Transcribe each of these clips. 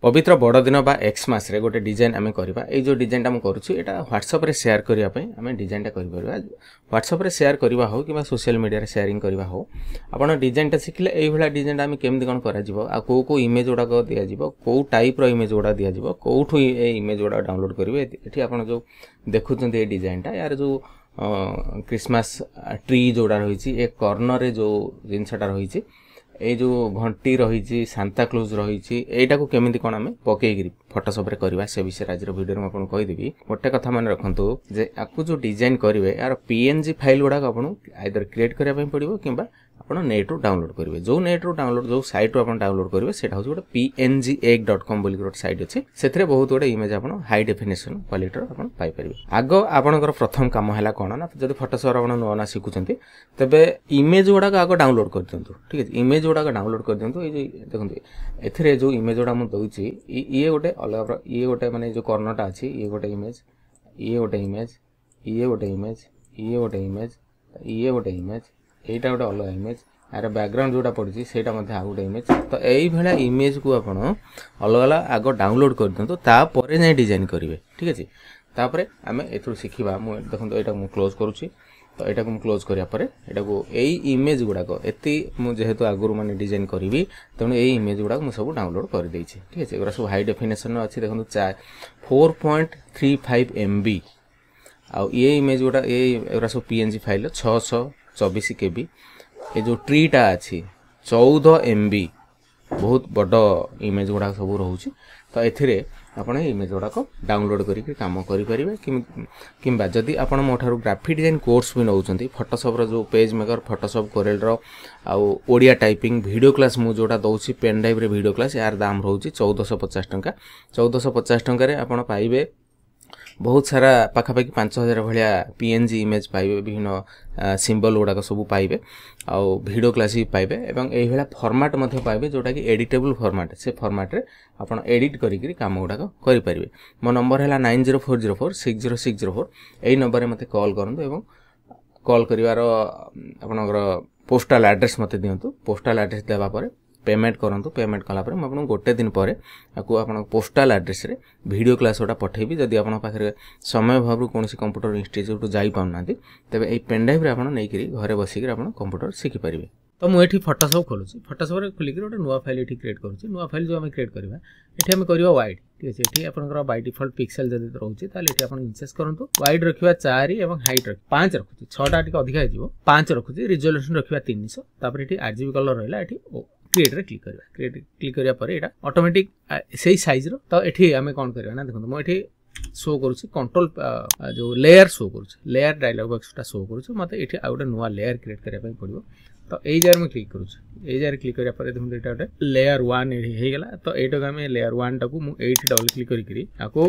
पवित्र बड़ दिन बा एक्स मास रे गोटे डिजाइन आम करवा ये जो डिजाइनटा मुझे करुच्छी यहाँ व्हाट्सएप रे शेयर करने आम डिजाइनटा कर व्हाट्सएप रे शेयर करवा हो कि सोशल मीडिया रे शेयरिंग करवा हो आपड़ डिजाइनटा शिखिले ये डिजाइनटा आम केमती कौन कर कौ इमेज गुड़ाक दिज्व कौ टाइप इमेज गुड़ा दिज्व कौठू ये इमेज गुड़ा डाउनलोड करेंगे ये आप जो देखुं ये डिजाइनटा यार जो क्रिसमस ट्री जोड़ा रही कॉर्नर जो जिनसटा रही ये जो घंटी रही सांता क्लोज रही एटा को केमिति कोन आमे पकेगिरी फोटोशॉप रे करबा से विषय आज वीडियो में आपन कहि देबी गोटे कथा मन रखंतु जे आकु जो डिजाइन करिवे यार पीएनजी फाइल गुडा आपन आइदर क्रिएट करिया पय पड़िबो किबा आपन नेट रो डाउनलोड करिवे जो नेट रो डाउनलोड जो साइट रो आपन डाउनलोड करिवे सेटा हो गोटे pngegg.com बोली गोटे साइट अछि सेथरे बहुत गोटे इमेज आपन हाई डेफिनेशन क्वालिटी रो आपन पाई परिबे आगो आपनकर प्रथम काम हैला कोन ना जदि फोटोशॉप आपन नोना सिखुचंती तबे इमेज गुडा आगो डाउनलोड कर दियंतु ठीक है इमेज गुडा डाउनलोड कर दियंतु ए देखंतु एथरे जो इमेज गुडा हम दउची ये गोटे अलग ये गोटे माने जो कॉर्नरटा अछि ये गोटे इमेज ये गोटे इमेज ये गोटे इमेज ये गोटे इमेज ये गोटे इमेज एटा गोटे अलग इमेज यार बैकग्राउंड जोटा पड़ी सेटा मध्ये आ गोटे इमेज तो यही भाया इमेज को आपण अलग अलग आग डाउनलोड कर दियंतु तापर जाय डिजाइन करिवे ठीक अछि तापर आमे एथु सिखिबा मु देखंतु एटा मु क्लोज करूची तो यहाँ को क्लोज करा यहाँ को यही इमेज गुड़ाक एति जेहेतु आगुरी मैंने डिजाइन करी तेणु यही इमेज गुड़ाक मुझे सब डाउनलोड कर देछि ठीक है एगुरा सब हाई डेफिनेशन अच्छी देखो 4.35 MB आउ ये इमेज गुड़ा ये सब पीएनजी फाइल 624 KB ये जो ट्रीटा अच्छी 14 MB बहुत बड़ इमेज गुड़ा सब रोचे तो एथिरे आपण इमेज गुड़ाक डाउनलोड करके काम करें किंबा जदि आपण मोठार ग्राफिक डिजाइन कोर्स भी नौकरी फोटोशॉप जो पेज मेकर फोटोशॉप कोरेल आउ ओडिया टाइपिंग वीडियो क्लास मु जोटा दउछि पेन ड्राइव रे वीडियो क्लास यार दाम रोचे 1450 टंका 1450 टंका आपण पाइबे बहुत सारा पाखापाखि 5000 भाया पीएनजी इमेज पाइबे विभिन्न सिंबल गुड़ाक सब पाइबे आउ वीडियो क्लास भी पाइबे एवं एही भाया फॉर्मेट मध्ये पाइबे जोटा कि एडिटेबल फॉर्मेट से फॉर्मेट रे आपण एडिट करिकरी काम गुड़ाक करि परिबे मो नंबर हैला 9040460604 एही नंबर रे मते कॉल करंतु एवं कॉल करिवार आपनकर पोस्टल एड्रेस मते दियंतु पोस्टल एड्रेस देबा परे पेमेंट करंतु पेमेंट कला पर आपन गोटे दिन पर आपको आपन पोस्टल एड्रेस रे वीडियो क्लास ओटा पठेबी जदि आपन पाखरे समय भाबरु कोनसी कंप्यूटर इंस्टीट्यूट जाई पाउनांती तबे एई पेन ड्राइव रे आपन नेकिरी घरे बसिकरी आपन कंप्यूटर सिखि परिबे तो मु एठी फोटोशॉप खोलुची फोटोशॉप रे खुलिकरी ओटा नुवा फाइल एठी क्रिएट करूची नुवा फाइल जो हम क्रिएट करबा एठी हम करबा वाइड ठीक अछि एठी आपनकर बाय डिफॉल्ट पिक्सेल जदि रहउची ताले एठी आपन इंचेस करंतु वाइड रखिबा 4 एवं हाइट रख 5 रखुची 6 टा टिक अधिका हिजिवो 5 रखुची रिजोल्यूशन रखिबा 300 तापर एठी आरजीबी कलर रहला एठी क्रिएट रे क्लिक करबा क्रिएट क्लिक करिया परे एटा ऑटोमेटिक सेही साइज रो तो एठी हमें कोन करबा ना देखो म एठी शो करूची कंट्रोल जो लेयर शो करूची लेयर डायलॉग बॉक्सटा शो करूची मते एठी आ गोटे नुवा लेयर क्रिएट करिया पय पड़िबो तो एई जार में क्लिक करूची एई जार क्लिक करिया परे देखो एटा गोटे लेयर 1 एठी हे गेला तो एटा हमें लेयर 1 टाकू मु एठी डबल क्लिक करी आको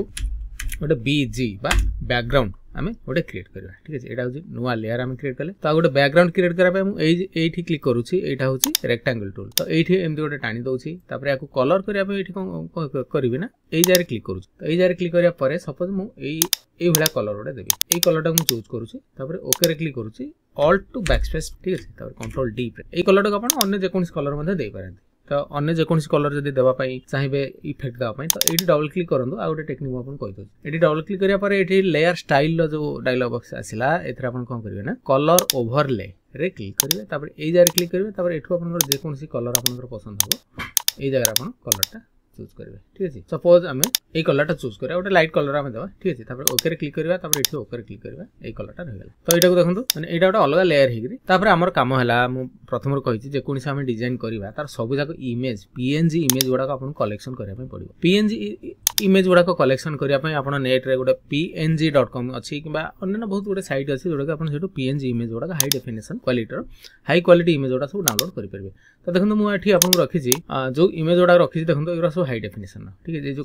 गोटे बीजी बा बैकग्राउंड आमे गोटे क्रिएट करबा ठीक अछि एटा होची नुवा लेयर आमे क्रिएट करले तो गोटे बैकग्राउंड क्रिएट करा पे मु एठी क्लिक करूची एटा होची रेक्टेंगल टूल तो एठी एमती गोटे टाणी दउची तापर याको कलर करिया पे एठी करबी ना एई जारे क्लिक करूची तो एई जारे क्लिक करिया परे सपोज मु एई भला कलर गोटे देबी एई कलरटा मु चूज करूची तापर ओके रे क्लिक करूची ऑल्ट टू बैकस्पेस ठीक अछि तापर कंट्रोल डी पे एई कलरटा आपण अन्य जे कोनसी कलर मध्ये देई पारंती तो अन्य जेकोसी कलर जदि देबा पई चाहिबे इफेक्ट देबा पई तो एठी डबल क्लिक करंतु आ गोटे टेक्निक आपण कहि दउ एठी डबल क्लिक करिया परे एठी लेयर स्टाइल जो डायलॉग बॉक्स आसिला एथरा आपण कोन करिवे ना कलर ओवरले रे क्लिक करिवे तापर एई जारे क्लिक करिवे तापर एठु आपण जेकोसी कलर आपण पसंद हो एई जगह आपण कलरटा चूज करिवे ठीक अछि सपोज हमें एई कलरटा चूज करिया गोटे लाइट कलर हमें देबा ठीक अछि तापर ओके रे क्लिक करिवा तापर एठी ओके रे क्लिक करिवा एई कलरटा रह गेला तो एटा को देखंतु माने एटा गोटे अलग लेयर हेगिरी तापर हमर काम हला मु प्रथम रो कहिछि जे कोनसी हम डिजाइन करिवा तार सब जाक इमेज पीएनजी इमेज गुडा को आपण कलेक्शन करिया पय पड़िबो पीएनजी इमेज गुडा को कलेक्शन करिया पय आपण नेट रे गोटे png.com अछि किबा अन्य बहुत गोटे साइट अछि जोडा आपण सेटु पीएनजी इमेज गुडा high definition quality high quality image गुडा सब डाउनलोड करि परबे तो देखंतु मु एठी आपण रखिछि जो इमेज गुडा रखिछि देखंतु एरा सब हाई डेफिनेशन ठीक है जो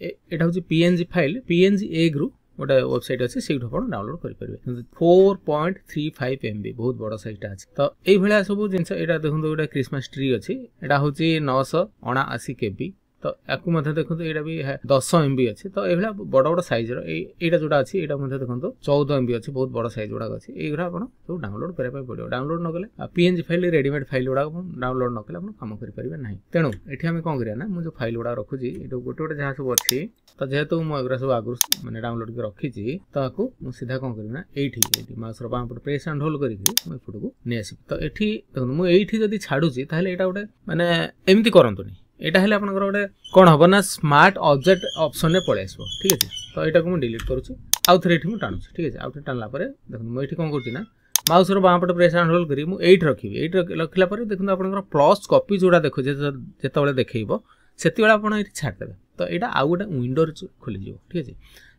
एटा होची पीएनजी फाइल पीएनजी ए ग्रुप गोटे वेबसाइट अच्छे से डाउनलोड करेंगे 4.35 MB बहुत बड़ साइजटा अच्छे तो ये सब जिन यहाँ देखो गोटे क्रिसमस ट्री अच्छी यहाँ हूँ 979 KB तो याकू देखो यहाँ भी 10 MB अच्छी तो ये बड़ बड़ सैज रहा जोटा अच्छी यहाँ देखो 14 MB अच्छी बहुत बड़ सैज गुड़ा अच्छी ये आप सब डाउनलोड करने पड़ो डाउनलोड न कले PNG फाइल रेडीमेड फाइल गुड़ा डाउनलोड न कले आप कम करेंगे ना तेणु ये आम कौन करना मुझे फाइल गुड़ा रखुची गोटे गोटे जहाँ सब अच्छी तो जेहेतु मुझे सब आगुरी मैंने डाउनलोड कर रखी तो आपको सीधा कौन करना ये माउसर बाम पटे प्रेस एंड होल्ड करपट को नहीं आस तो ये देखो मुझे जब छाड़ुची यहाँ गोटे मैंने एमती करतुनि यहाँ हेल्ले आप गोटे कौन हम ना स्मार्ट ऑब्जेक्ट ऑप्शन में पलि आसो ठीक है तो यहाँ को डिलीट करुँच आउ थे ये टाणुची ठीक है आउ थे टाणला देखो मुझे कौन करना माउसर बाम पटे प्रेस एंड होल्ड करी मुझे रखी ये रखला देखो आप प्लस कॉपी जोड़ा देखो जिते देखेब से आप छाड़देवे तो यहाँ आउ गोटे विंडो खोलीज ठीक है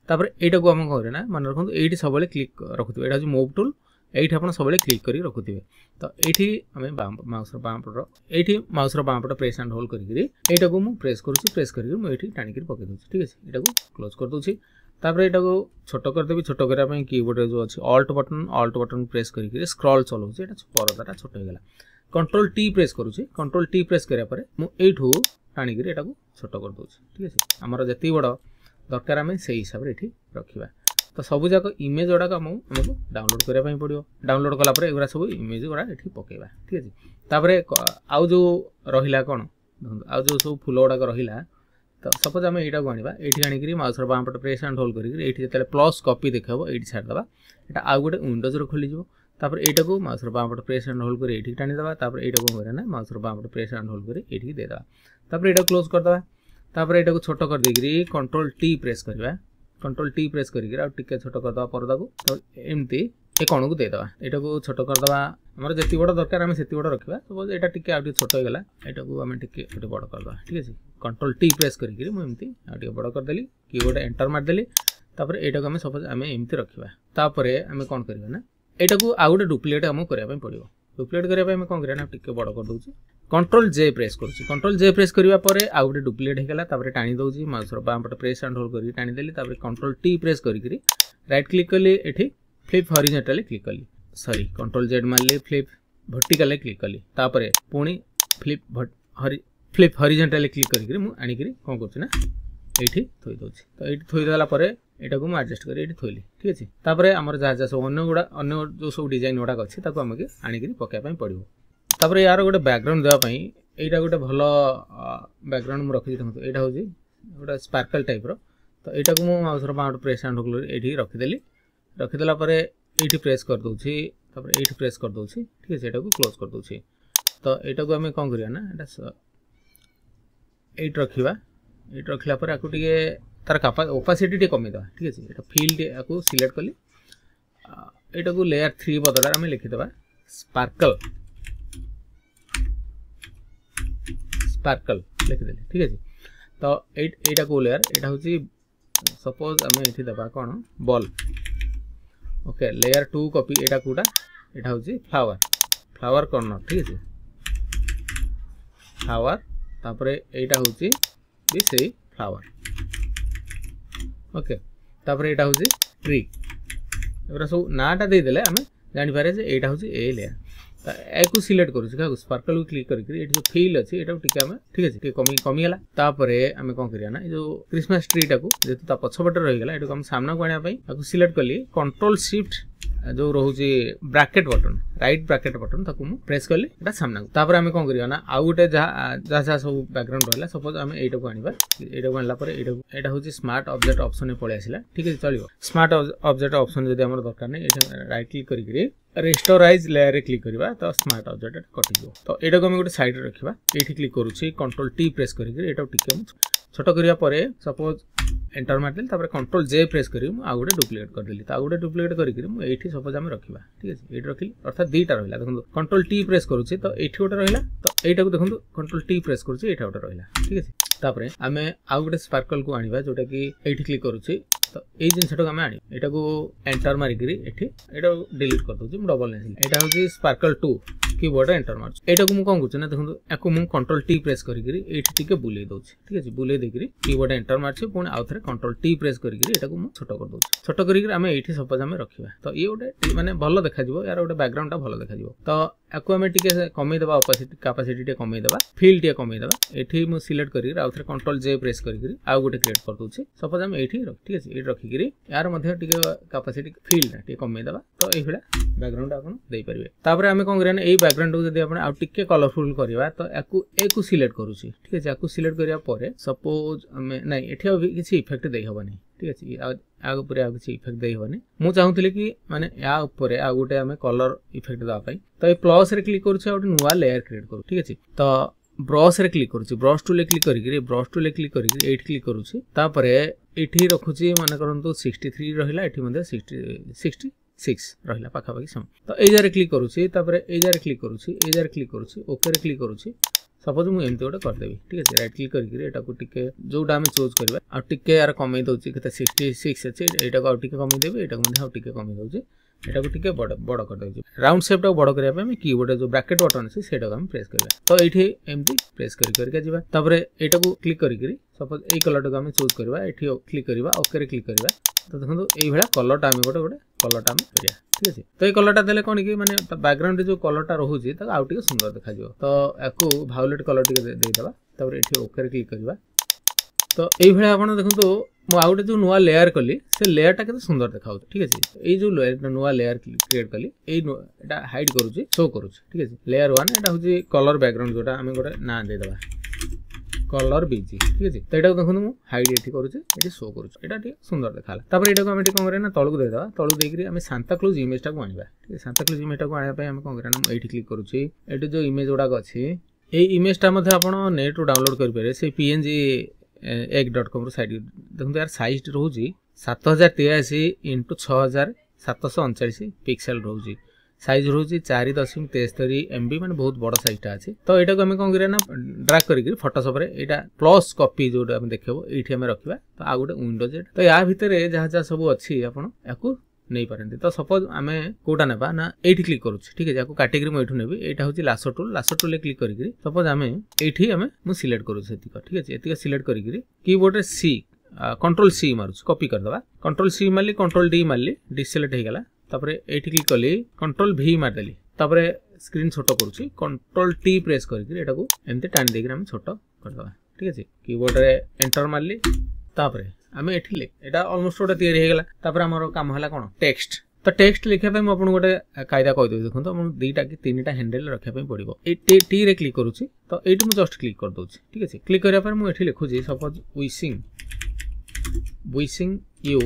तापर यहाँ को आम करें मन रखु ये सब क्लिक रखुवे यहाँ मूव टूल ये आप सब क्लिक कर रखुवे तो ये आम माउसर बाम पटे प्रेस एंड होल्ड करा को मुझे प्रेस करुँच प्रेस करके टाणिक पकई दूसरी ठीक है यहाँ को क्लोज कर दूसरी तापर यहाँ को छोट करदेवी छोट करने कीबोर्ड जो अच्छी ऑल्ट बटन प्रेस करके स्क्रॉल चलाऊँच ये परदाटा छोट होगा कंट्रोल टी प्रेस करुँच कंट्रोल टी प्रेस करापर मुझे टाणिक यहाँ को छोट कर दूसरी ठीक है आमर जी बड़ दरकार आम से हिसाब से ये रखा तो सबूक इमेज गुड़ाक आमको डाउनलोड करने पड़ो डाउनलोड कलापर एगुरा सब इमेज गुड़ा ये पकेबा ठीक है तापर आउ जो रहा कौन आउ जो सब फूल गुड़ाक रहा तो सपोज आम यहाँ को आना ये आणिक माउसर बाम पटे प्रेस एंड होल्ड करके प्लस कॉपी देखेब ये छाड़देवा यहाँ आउ गोटे विंडोज खोलीज तापर यहाँ को माउसर बाम पटे प्रेस एंड होल्ड कर ये टाणीदेवा तापर यहाँ को करना माउसर बाम पटे प्रेस एंड होल्ड कर ये देदेवा तापर यहाँ क्लोज करदेवा तापर यहाँ को छोट कर देकरी कंट्रोल टी प्रेस करवा कंट्रोल टी प्रेस करके छोट करदे पर्दा को तो एमती ये कौन को देदेवा यहाँ को छोट करदे आम जी बड़ दरकार आम से बड़ रखा सपोज यहाँ टी आगे छोट होगा यहाँ को आम टे बड़ करदे ठीक है कंट्रोल टी प्रेस करके मुझे आगे बड़ करदेली कीबोर्ड एंटर मारदेली तापर यहाँ को आम सपोज आम एमती रखा तापर आम कौन करवा ना यहाँ को आउ गोटे डुप्लिकेट आमको करने पड़ो डुप्लिकेट करने कौन करना टे बड़ कर दूसरी कंट्रोल जे प्रेस करुँच कंट्रोल जे प्रेस करने आउ गोटे डुप्लिकेट होगा तापर टाणी दूसरी माउसर बाम पटे प्रेस एंड होल्ड करके टाणीदेली तापर कंट्रोल टी प्रेस करके राइट क्लिक कली ये फ्लिप हॉरिजॉन्टली क्लिक कली सॉरी कंट्रोल जेड मारली फ्लिप वर्टिकली क्लिक कली तापर पुणी फ्लिप हॉरिजॉन्टली क्लिक करके मुझे आणिक कौन करना ये थोई दूसरी तो ये थोईदेला यहाँ को एडजस्ट कर थोली ठीक है तापर आमर जहाँ जहाँ सब अन्य जो सब डिजाइन गुड़ाक अच्छी आमके आणिक पकाइबाई पड़ो तापर यार गोटे बैकग्राउंड देवाई यहाँ गोटे भल बैकग्राउंड मुझे रखी देखो यहाँ हूँ गोटे स्पार्कल टाइप तो यहाँ को मुझे माउसर बाम प्रेस एंड होल्ड ये रखीदेली रखीदेला ये प्रेस कर दूसरी तापर ये प्रेस कर दूसरी ठीक है यहाँ को क्लोज कर दूसरी तो यहाँ को आम कौन करवा ना ये रखा ये रखला आपको टे तार ओपासिटी टे कमीद ठीक है ये फिल्ड या सिलेक्ट कली यहाँ को लेयर 3 बदल आम लिखिदेवा स्पार्कल लिखिदेली ठीक है तो यहाँ को लेयर यहाँ हूँ सपोज आम ये देवा कौन बॉल ओके लेयर 2 कॉपी यहाँ कौटा यहाँ हूँ फ्लावर कॉर्नर ठीक है फ्लावर तापर यहाँ हूँ भी से फ्लावर ओके तापर यहाँ हूँ ट्री एगुरा सब नाटा देदेले आम जापर यहाँ हूँ ए लेयर तो या सिलेक्ट करूँ स्पार्कल को क्लिक करके जो फिल अच्छी यहाँ टी आम ठीक है कमीगला तापर आम कौन करना ना जो क्रिसमस ट्री टाक जेहतु पछपटे रहीगला ये आम सामना को आने सिलेक्ट कली कंट्रोल शिफ्ट जो रोचे bracket button right bracket button ताको मु प्रेस कली एटा सामना को तापर आम कौन करना आउ गोटे जहाँ सब बैकग्राउंड रहा सपोज आम यहाँ को आना यहाँ को आनला यहाँ हूँ स्मार्ट ऑब्जेक्ट ऑप्शन में पलि आसला ठीक है चलो स्मार्ट ऑब्जेक्ट ऑप्शन जब आम दरकार नहीं ये राइट क्लिक करके रेस्टोराइज लेयर रे क्लिक करवा तो स्मार्ट ऑब्जेक्ट कटिज तो यहाँ को आम गोटे साइड रखा ये क्लिक करुँच कंट्रोल टी प्रेस करके टे छोट करने सपोज एंटर मारदेली तापर कंट्रोल जे प्रेस करी आउ गोटे डुप्लिकेट करदेली तो आउ गोटे डुप्लिकेट करके ये सपोज आम रखा ठीक है ये रखी अर्थात दुईटा रहा देखो कंट्रोल टी प्रेस करुँच तो ये गोटे रहा तो यहाँ को देखो कंट्रोल टी प्रेस करुँच यहाँ गोटे रहा ठीक है तापर आम आउ गोटे स्पार्कल को आनिबा जोटा कि ये क्लिक करुँच तो ये जिनटा आम आनी यहाँ को एंटर मारिक ये डिलीट कर दूसरी डबल नहीं यहाँ हूँ स्पार्कल 2 कीबोर्ड एंटर मार्च यहाँ को मुझे कौन कर देखो या कंट्रोल टी प्रेस करके बुले दूसरी ठीक है बुले देकर कीबोर्ड एंटर मार्चे पुणी आउ थे कंट्रोल टी प्रेस करके छोट कर दूसरी छोट करके आम ये सपोज आम रखा तो ये गोटे माने भल देखा यार गोटे बैकग्राउंड भल देखा तो याको आम टे कमे देवा ऑपोसिटी कैपेसिटी टे कमे देवा फील टे कमे देवा एठी मु सिलेक्ट करी आउ थरे कंट्रोल जे प्रेस करी आउ गोटे क्रिएट कर दोछि सपोज हम एठी ठीक अछि एठी रखी करी यार मध्ये टिके कैपेसिटी फील टे कमे देवा तो एही बेला बैकग्राउंड आपन देई परिबे तापर आमे कोन करना एई बैकग्राउंड को जदी आपन आउ टिके कलरफुल करबा तो याको सिलेक्ट करूछि ठीक अछि याको सिलेक्ट करिया परे सपोज हमें नै एठी अभी किछि इफेक्ट देई हबनी ठीक अछि आग ऊपर आ किछि इफेक्ट देई हबनी मु चाहूतली कि माने या ऊपर आ गोटे हमें कलर इफेक्ट दा पई तो ए प्लस रे क्लिक करूछि और नुवा लेयर क्रिएट करू ठीक अछि तो ब्रश रे क्लिक करूछि ब्रश टूल क्लिक करी ब्रश टूल क्लिक करी एठी क्लिक करूछि तापर एठी रखुछि माने करंतु 63 रहिला एठी मध्ये 66 रहिला पाखा पाखी सम तो ए जारे क्लिक करूछि तापर ए जारे क्लिक करूछि ए जारे क्लिक करूछि ओके रे क्लिक करूछि सपोज मु एमती गोटे कर देबी ठीक अछि राइट क्लिक करी एटा को टिके जोटा हम चूज करबा आ टिके यार कमे दोछि केते 66 अछि एटा को टिके कमे देबी एटा को मध्ये आ टिके कमे दोछि एटा को टिके बड़ कर दोछि राउंड शेप टा बड़ करिया पे हम कीबोर्ड जो ब्रैकेट बटन अछि सेटा को हम प्रेस करबा तो एठी एमती प्रेस करी जिबा तापर एटा को क्लिक करी सपोज ए कलर टा हम चूज करबा एठी क्लिक करबा ओके रे क्लिक करबा तो देखो एई भला कलर टा हम गोटे कलर टा हम करिया ठीक अछि तो ए कलर टा देले कोन कि माने बैकग्राउंड जो कलर टा रहउछि त आउ टिके सुंदर देखा जिवो तो याको वायलेट कलर टिके दे देबा तापर एठी ओके रे क्लिक करबा तो एई भला आपण देखंतु मु आउटे जो नुवा लेयर कली से लेयर टा केते सुंदर देखाउ ठीक अछि एई जो नुवा लेयर क्रिएट कली एई एटा हाइड करूछि शो करूछि ठीक अछि लेयर 1 एटा होछि कलर बैकग्राउंड जोटा हम गोटे ना दे देबा कलर बीजी ठीक अछि तो एटा देखंतु मु हाइड एठी करूछि एठी शो करूछि एटा ठीक सुंदर देखाला तापर एटा को हम एठी कोन करे ना तळु दे देबा तळु देकरी हम सांता क्लॉज इमेज टा को आनिबा ठीक अछि सांता क्लॉज इमेज टा को आनिबा पय हम कोन करे ना एठी क्लिक करूछि एठी जो इमेज उडा अछि ए इमेज टा मध्ये आपण नेट रो डाउनलोड कर पारे से png egg.com रो साइट देखंतु यार साइज रहउछि 7083 * 6739 पिक्सेल रहउछि साइज रहउछि 4.73 MB माने बहुत बड़ साइज टा अछि तो एटा को हम कोन करे ना ड्रैग करी फोटोशॉप रे एटा प्लस कॉपी जोटा हम देखबो एठी हम रखिबा तो आ गोटे विंडोज तो या भितरे जहा सब अछि आपण याको नहीं पारंती तो सपोज आमे कोटा नेबा ना एठी क्लिक करूछि ठीक है याको कैटेगरी म एठु नेबी एटा होछि लासो टूल ले क्लिक करी सपोज आमे एठी हमें मु सिलेक्ट करूछि एतिक ठीक है एतिक सिलेक्ट करी कीबोर्ड रे सी कंट्रोल सी मारुछि कॉपी कर दबा कंट्रोल सी मारली कंट्रोल डी मारली डिसेलेक्ट हे गेला तापर एठी क्लिक करली कंट्रोल भी मार देली तापर स्क्रीन छोटो करूछि कंट्रोल टी प्रेस करी एटा को एमते टान देकरी हम छोटो कर दबा ठीक है कीबोर्ड रे एंटर मारली तापर आमे एठी लिख एटा ऑलमोस्ट गोटे तयारी हे गेला तापर हमर काम हला कोन टेक्स्ट तो टेक्स्ट लिखा पे आपन गोटे कायदा कहि दउ देखो अपन दुईटा कि तीनटा हैंडल रखा पे पड़िबो ए टी रे क्लिक करूछि तो एठी मु जस्ट क्लिक कर दउछि ठीक अछि क्लिक करिया पर मु एठी लिखुछि suppose wishing you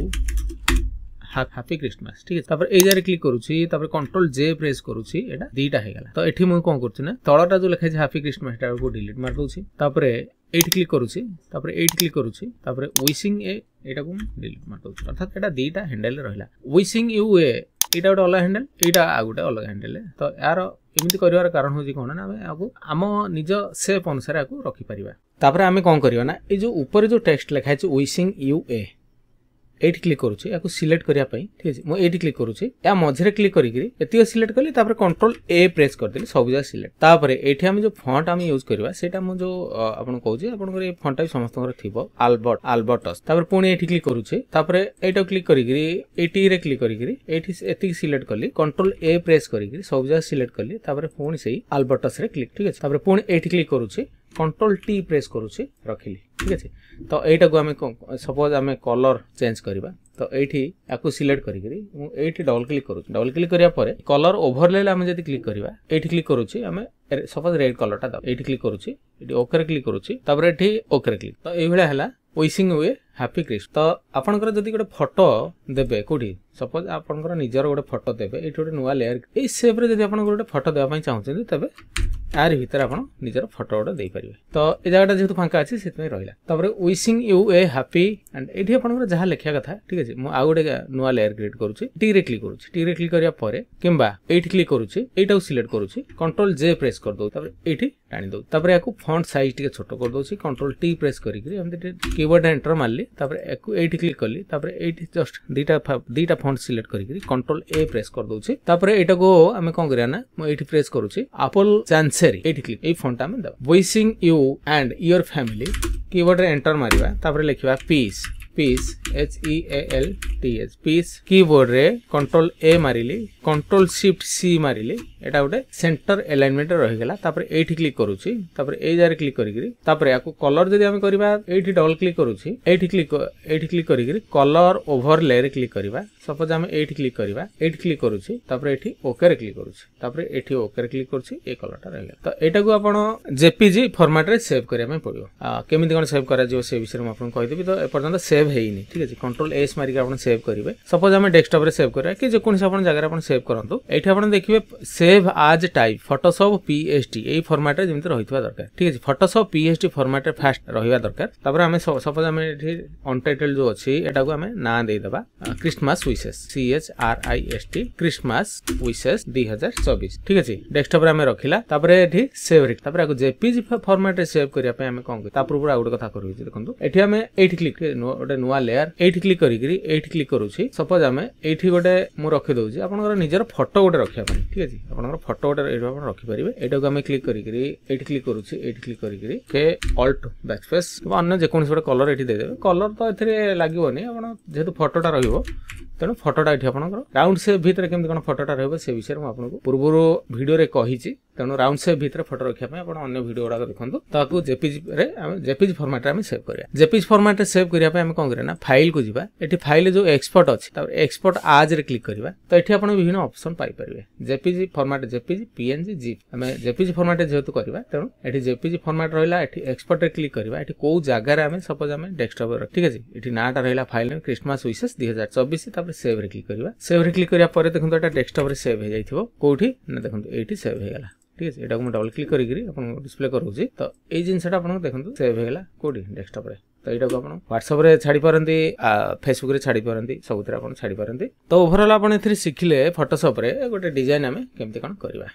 happy Christmas ठीक है तापर ए जारे क्लिक करूछि तापर कंट्रोल जे प्रेस करूछि एटा दुईटा हे गेला तो एठी मु कोन करछि ना तळटा जो लिखा छै हैप्पी क्रिसमस एटा को डिलीट मार दउछि तापर एठी क्लिक करूछि तापर एठी क्लिक करूछि तापर विशिंग ए एटा को डिलीट मार दउछि अर्थात एटा दुईटा हैंडल रहला विशिंग यू ए एटा गोटे अलग हैंडल एटा आ गोटे अलग हैंडल तो यार एमिति करिवार कारण होछि कोन ना आगु आम निज सेप अनुसार आगु रखि परिबा तापर आमे कोन करियो ना ए जो ऊपर जो टेक्स्ट लिखा छै विशिंग यू ए एठी क्लिक करूछि याको सिलेक्ट करिया पई ठीक अछि मो एठी क्लिक करूछि या मझरे क्लिक करी एतियो सिलेक्ट करली तापर कंट्रोल ए प्रेस कर देली सब जा सिलेक्ट तापर एठी हम जो फॉन्ट हम यूज करबा सेटा मो जो आपन कहूछि आपन करे फॉन्ट टाइप समस्तकर थिबो अल्बर्टस तापर पुणी एठी क्लिक करूछि तापर एटा क्लिक करी एटी रे क्लिक करी एठी एति सिलेक्ट करली कंट्रोल ए प्रेस करी सब जा सिलेक्ट करली तापर पुणी सेही अल्बर्टस रे क्लिक ठीक अछि तापर पुणी एठी क्लिक करूछि कंट्रोल टी प्रेस करूछि रखिली ठीक अछि तो एटा को हमें सपोज हमें कलर चेंज करबा तो एठी याको सिलेक्ट करी मु एठी डबल क्लिक करू डबल क्लिक करिया परे कलर ओवरले हम जदी क्लिक करबा एठी क्लिक करूछि हमें सपोज रेड कलर ता द एठी क्लिक करूछि एठी ओके रे क्लिक करूछि तापर एठी ओके रे क्लिक तो एई भला हला wishing U A happy Christmas तो आपनकर जदी गोटे फोटो देबे कोठी सपोज आपनकर निजर गोटे फोटो देबे एठी गोटे नुवा लेयर ए शेप रे जदी आपन गोटे फोटो देबा पई चाहउछन तबे यार भीतर आपन निजर फोटो गोटे दे परिबे तो ए जगहटा जेतु फांका अछि सेतमे रहिला तापर wishing U A happy and एठी आपनकर जहा लेखिया कथा ठीक अछि मु आ गोटे नुवा लेयर क्रिएट करूछि टी रे क्लिक करूछि टी रे क्लिक करिया परे किंबा एठी क्लिक करूछि एटा को सिलेक्ट करूछि कंट्रोल जे प्रेस कर दउ तापर एठी टाणी दउ तापर याको फॉन्ट साइज टिके छोटो कर दउछि कंट्रोल टी प्रेस करी हम कीबोर्ड एंटर मारली तापर याको एठी क्लिक करली तापर एठी जस्ट दीटा फॉन्ट सिलेक्ट करी कंट्रोल ए प्रेस कर दउछि तापर एटा को हमें कोन करिया ना मु एठी प्रेस करूछि एप्पल चांसेरी एठी क्लिक ए फॉन्ट हमें दबा wishing you and your family keyboard रे एंटर मारिबा तापर लिखिबा peace H E A L TH peace keyboard रे कंट्रोल ए मारिली कंट्रोल शिफ्ट सी मारिली एटा गोटे सेंटर अलाइनमेंट रही गला तापर एठी क्लिक करूची तापर ए जारे क्लिक करिगिरी तापर याको कलर जदी हम करबा एठी डबल क्लिक करूची एठी क्लिक करिगिरी कलर ओवरले रे क्लिक करबा सपोज हम एठी क्लिक करबा एठी क्लिक करूची तापर एठी ओके रे क्लिक करूची तापर एठी ओके रे क्लिक करूची ए कलरटा रही गला तो एटा को आपण जेपीजी फॉर्मेट रे सेव करिया में पड़ियो केमिति कोन सेव करा जो से विषय में आपन कहि देबी तो ए पर्यंत सेव हेइनी ठीक अछि कंट्रोल एस मारि के आपन सेव करिवे सपोज हम डेस्कटॉप रे सेव करा कि जे कोन से आपन जगह रे आपन सेव करंतु एठी आपन देखिबे सेव आज टाइप फोटोशॉप पीएसटी ए फॉर्मेट रे जेमिति रहितबा दरकार ठीक अछि फोटोशॉप पीएसटी फॉर्मेट रे फास्ट रहिबा दरकार तापर हमें सपोज हमें एठी अनटाइटल जो अछि एटा को हमें ना दे देबा Christmas wishes CHRIST Christmas wishes 2024 ठीक अछि डेस्कटॉप रे हमें रखिला तापर एठी सेव रे तापर आको जेपीजी फॉर्मेट रे सेव करिया पे हमें कोन ता पूर्व आउट कथा करू देखंतु एठी हमें एठी क्लिक गोटे नुवा लेयर एठी क्लिक करिगिरी एठी क्लिक करूची सपोज हमें एठी गोटे मु रखि दउची आपनकर निजर फोटो गोटे रखिया पे ठीक अछि आपनकर फोटो गोटे एठी आपन रखि परिबे एटा को हमें क्लिक करिगिरी एठी क्लिक करूची एठी क्लिक करिगिरी के ऑल्ट बैकस्पेस अन्य जे कोन गोटे कलर एठी दे देबे कलर तो एथरे लागिवोनी आपन जेतु फोटोटा रहिबो तेणु फोटोटा एठी आपनकर राउंड शेप भीतर केमति कोन फोटोटा रहबो से विषय में आपनको पूर्वरो वीडियो रे कहिची तेणु राउंड शेप भीतर फोटो रखिया पे आपन अन्य वीडियो गुडा देखंतु ताकू जेपीजी रे हम जेपीजी फॉर्मेट रे हम सेव करिया जेपीजी फॉर्मेट रे सेव करिया पे हम कोन करे ना फाइल को जिबा एठी फाइल जो एक्सपोर्ट अछि तापर एक्सपोर्ट आज रे क्लिक करिबा तो एठी आपन विभिन्न ऑप्शन पाई परिबे JPG format JPG PNG zip हम जेपीजी फॉर्मेट जेहेतु करिबा तेणु एठी जेपीजी फॉर्मेट रहिला एठी एक्सपोर्ट रे क्लिक करिबा एठी को जगह रे हम सपोज हम डेस्कटॉप रे ठीक अछि एठी नाटा रहिला फाइल में क्रिसमस विशेस 2024 तापर सेव रे क्लिक करिबा सेव रे क्लिक करिया परे देखंतु एटा डेस्कटॉप रे सेव हे जाइथिबो कोठी ना देखंतु एठी सेव हे गला ठीक है एटा को डबल क्लिक करिगिरी अपन डिस्प्ले करूची तो ए जिनसटा अपन देखंतु सेव हे गला कोठी डेस्कटॉप रे तो एटा को अपन WhatsApp रे छाडी परंती Facebook रे छाडी परंती सबुतरे अपन छाडी परंती तो ओवरऑल अपन एथि सिखिले फोटोशॉप रे गोटे डिजाइन हमें केमति कोन करबा।